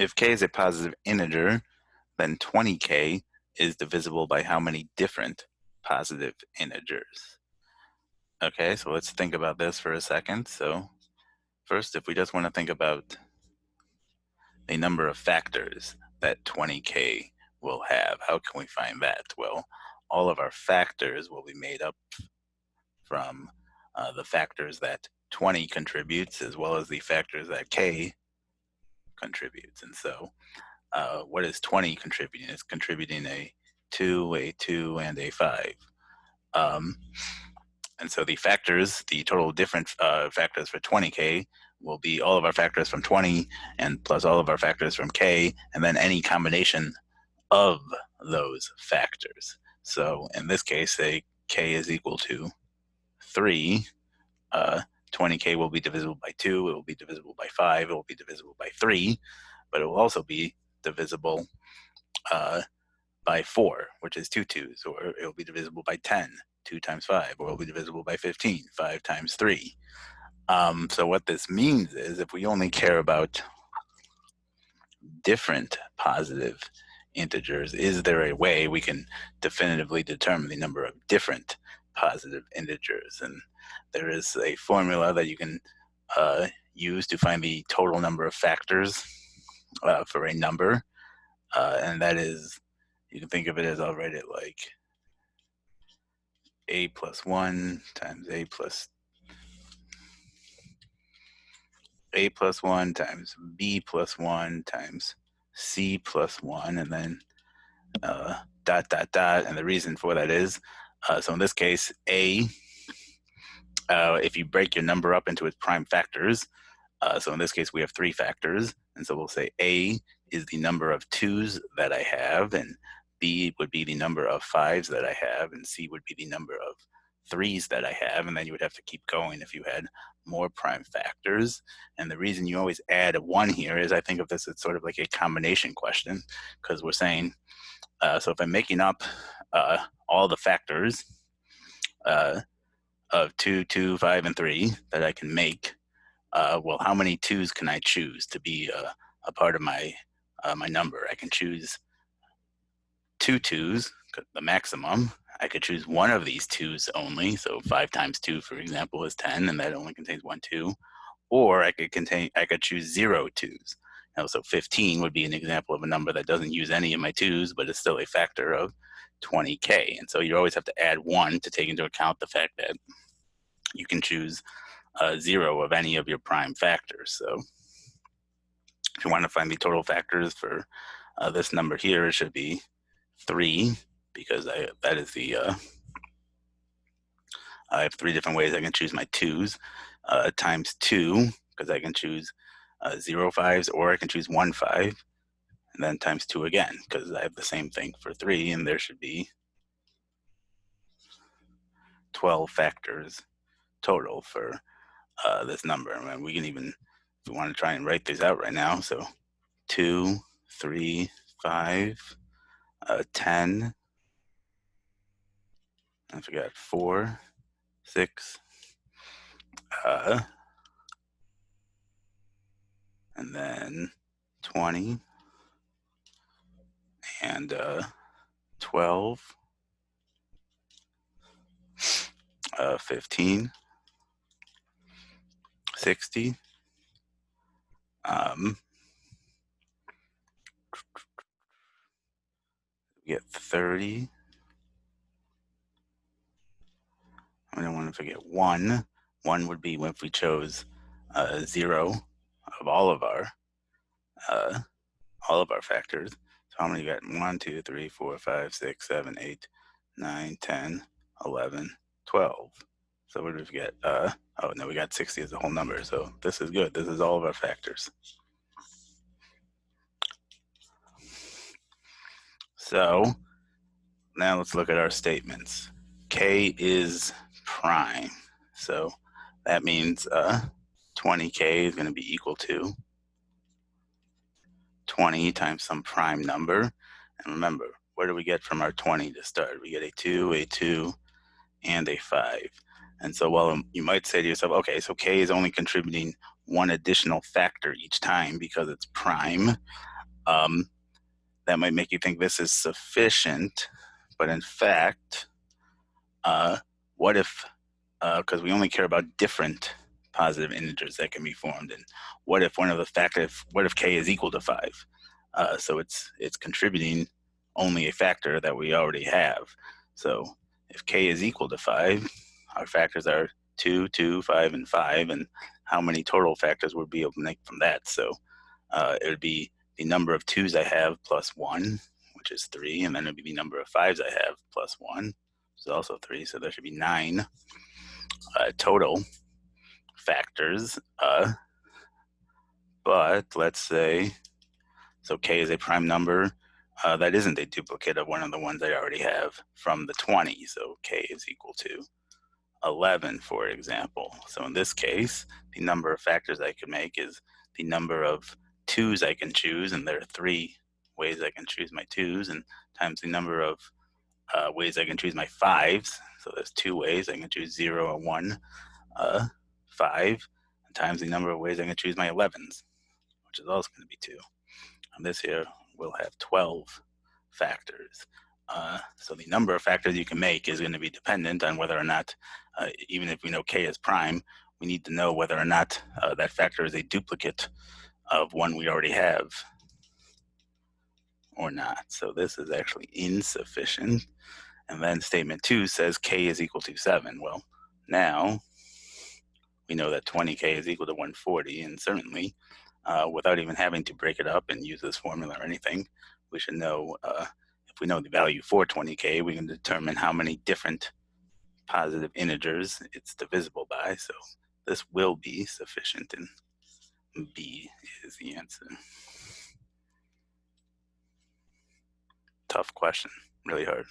if k is a positive integer, then 20k is divisible by how many different positive integers? Okay, so let's think about this for a second. So first, if we just want to think about the number of factors that 20k will have, how can we find that? Well, all of our factors will be made up from the factors that 20 contributes as well as the factors that k contributes. And so what is 20 contributing? It's contributing a 2, and a 5. And so the factors, the total different factors for 20k will be all of our factors from 20 and plus all of our factors from k, and then any combination of those factors. So in this case, say k is equal to 3, 20k will be divisible by 2, it will be divisible by 5, it will be divisible by 3, but it will also be divisible by 4, which is 2 2s, or it will be divisible by 10, 2 times 5, or it will be divisible by 15, 5 times 3. So what this means is if we only care about different positive integers, is there a way we can definitively determine the number of different positive integers? And there is a formula that you can use to find the total number of factors for a number, and that is, you can think of it as, I'll write it like a plus 1 times a plus 1 times b plus 1 times c plus 1, and then dot, dot, dot. And the reason for that is, so in this case, a, if you break your number up into its prime factors, so in this case, we have 3 factors. And so we'll say a is the number of 2s that I have, and b would be the number of 5s that I have, and c would be the number of 3s that I have. And then you would have to keep going if you had more prime factors. And the reason you always add a 1 here is I think of this as sort of like a combination question, because we're saying, so if I'm making up all the factors of 2, 2, 5, and 3 that I can make, well, how many 2s can I choose to be a part of my my number? I can choose 2 2s, the maximum. I could choose one of these 2s only. So 5 times 2, for example, is 10, and that only contains 1 2. Or I could choose 0 2s. Now, so 15 would be an example of a number that doesn't use any of my 2s, but is still a factor of 20k. And so you always have to add 1 to take into account the fact that you can choose 0 of any of your prime factors. So if you want to find the total factors for this number here, it should be 3, because that is the I have 3 different ways I can choose my 2s, times 2, because I can choose 0 5s, or I can choose 1 5, and then times 2 again, because I have the same thing for 3, and there should be 12 factors total for this number. I mean, we can even, if we want to try and write these out right now, so 2, 3, 5, 10, I forgot 4, 6, and then 20, and 12, 15, 60, we get 30. I don't want to forget 1. 1 would be if we chose 0 of all of our factors. So how many you got? 1, 2, 3, 4, 5, 6, 7, 8, 9, 10, 11, 12. So what did we get? Oh no, we got 60 as a whole number. So this is good. This is all of our factors. So now let's look at our statements. K is prime. So that means 20k is going to be equal to 20 times some prime number. And remember, where do we get from our 20 to start? We get a 2, and a 5. And so, well, you might say to yourself, okay, so k is only contributing one additional factor each time because it's prime. That might make you think this is sufficient, but in fact, what if, because we only care about different positive integers that can be formed, and what if one of the factors, what if k is equal to 5? So it's contributing only a factor that we already have. So if k is equal to 5, our factors are 2, 2, 5, and 5, and how many total factors would be able to make from that? So it would be the number of 2's I have plus 1, which is 3, and then it would be the number of 5's I have plus 1, which is also 3, so there should be 9 total factors. But let's say, so k is a prime number that isn't a duplicate of one of the ones I already have from the 20. So k is equal to 11, for example. So in this case, the number of factors I can make is the number of 2's I can choose, and there are 3 ways I can choose my 2's, and times the number of ways I can choose my 5's. So there's 2 ways I can choose 0 and 1, 5, and times the number of ways I can choose my 11's, which is also going to be 2. And this here will have 12 factors. So the number of factors you can make is going to be dependent on whether or not, even if we know k is prime, we need to know whether or not that factor is a duplicate of one we already have or not. So this is actually insufficient. And then statement 2 says k is equal to 7. Well, now we know that 20k is equal to 140, and certainly without even having to break it up and use this formula or anything, we should know, if we know the value for 20k, we can determine how many different positive integers it's divisible by. So this will be sufficient, and B is the answer. Tough question, really hard.